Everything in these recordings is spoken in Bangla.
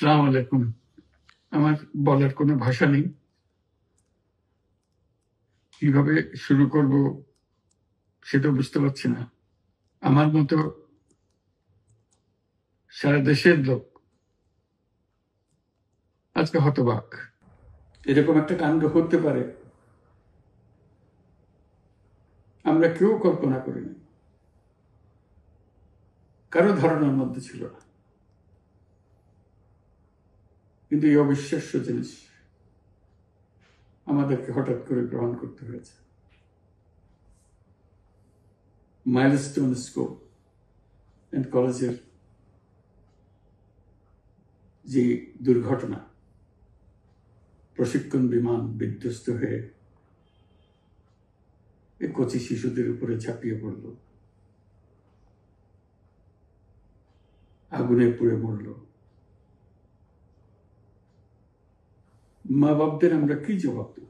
আসসালামু আলাইকুম। আমার বলার কোনো ভাষা নেই। কিভাবে শুরু করব সেটাও বুঝতে পারছি না। আমার মতো সারা দেশের লোক আজকে হতবাক। এরকম একটা কাণ্ড হতে পারে আমরা কেউ কল্পনা করিনি। কারো ধারণার মধ্যে ছিল না। কিন্তু এই অবিশ্বাস্য জিনিস আমাদেরকে হঠাৎ করে গ্রহণ করতে হয়েছে। মাইলস্টোন স্কুল অ্যান্ড কলেজের যে দুর্ঘটনা, প্রশিক্ষণ বিমান বিধ্বস্ত হয়ে এই কচি শিশুদের উপরে ঝাঁপিয়ে পড়ল, আগুনে পুড়ে মরল। মা বাপদের আমরা কি জবাব দেব?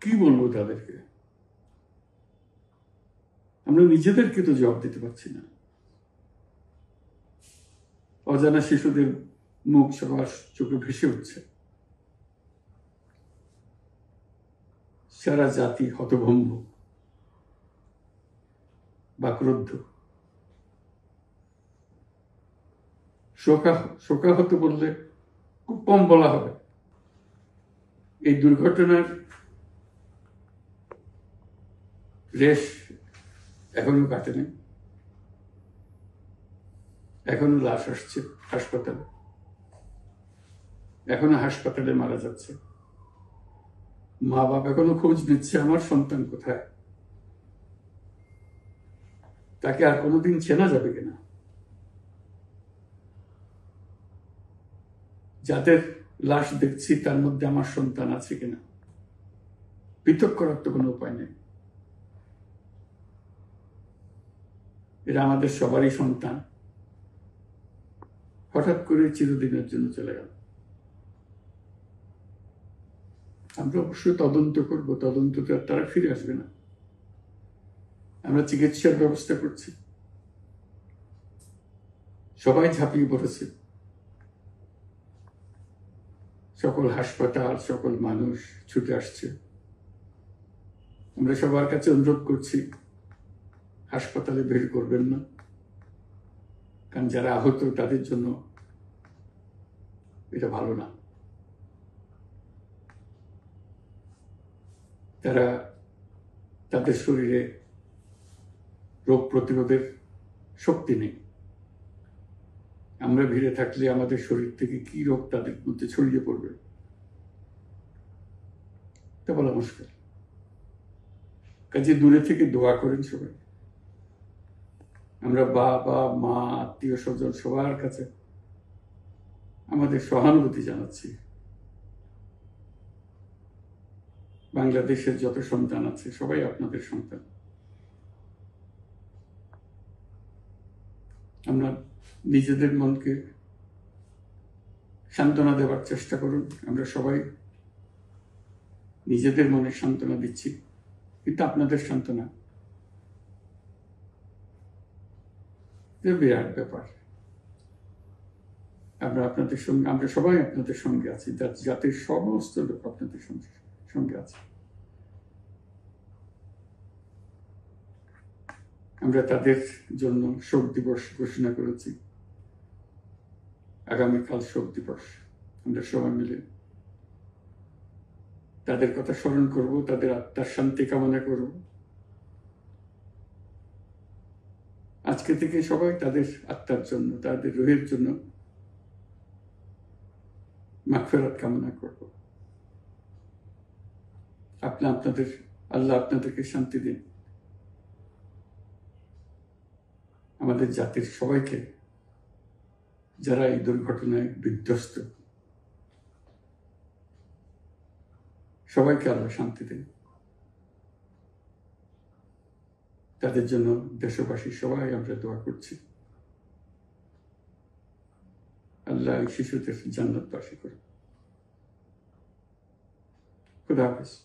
কি বলবো তাদেরকে? আমরা নিজেদেরকে তো জবাব দিতে পারছি না। অজানা শিশুদের মুখ সবার চোখে ভেসে উঠছে। সারা জাতি হতভম্ব বা ক্রুদ্ধ। শোকাহত বললে খুব কম বলা হবে। এই দুর্ঘটনার রেশ এখনো কাটেনি। এখনো লাশ আসছে হাসপাতালে, এখনো হাসপাতালে মারা যাচ্ছে। মা বাবা এখনো খোঁজ নিচ্ছে আমার সন্তান কোথায়, তাকে আর কোনোদিন চেনা যাবে কিনা। যাদের লাশ দেখছি তার মধ্যে আমার সন্তান আছে কিনা পৃথক করার তো কোনো উপায় নেই। এরা আমাদের সবারই সন্তান, হঠাৎ করে চিরদিনের জন্য চলে গেল। আমরা অবশ্যই তদন্ত করব, তদন্ততে তারা ফিরে আসবে না। আমরা চিকিৎসার ব্যবস্থা করছি, সবাই ঝাঁপিয়ে পড়েছে। সকল হাসপাতাল, সকল মানুষ ছুটে আসছে। আমরা সবার কাছে অনুরোধ করছি, হাসপাতালে ভিড় করবেন না, কারণ যারা আহত তাদের জন্য এটা ভালো না। তারা তাদের শরীরে রোগ প্রতিরোধের শক্তি নেই। আমরা ভিড়ে থাকলে আমাদের শরীর থেকে কি রোগ তাদের মধ্যে ছড়িয়ে পড়বে তা বলা মুশকিল। কাজে দূরে থেকে দোয়া করেন সবাই। আমরা বাবা মা আত্মীয় স্বজন সবার কাছে আমাদের সহানুভূতি জানাচ্ছি। বাংলাদেশের যত সন্তান আছে সবাই আপনাদের সন্তান। আমরা নিজেদের মনকে সান্ত্বনা দেওয়ার চেষ্টা করুন। আমরা সবাই নিজেদের মনে সান্ত্বনা দিচ্ছি, কিন্তু আপনাদের সান্ত্বনা বিরাট ব্যাপার। আমরা সবাই আপনাদের সঙ্গে আছি, জাতির সমস্ত লোক আপনাদের সঙ্গে আছে। আমরা তাদের জন্য শোক দিবস ঘোষণা করেছি। আগামীকাল শোক দিবস। আমরা সবাই মিলে তাদের কথা স্মরণ করব, তাদের আত্মার শান্তি কামনা করব। আজকে থেকে সবাই তাদের আত্মার জন্য, তাদের রুহের জন্য মাগফিরাত কামনা করব। আল্লাহ আপনাদেরকে শান্তি দিন। আমাদের জাতির সবাইকে, যারা এই দুর্ঘটনায় বিধ্বস্ত, সবাইকে আল্লাহ শান্তি দিন। তাদের জন্য দেশবাসী সবাই আমরা দোয়া করছি। আল্লাহ এই শিশুদের জান্নাতবাসী করুন। খুদা হাফেজ।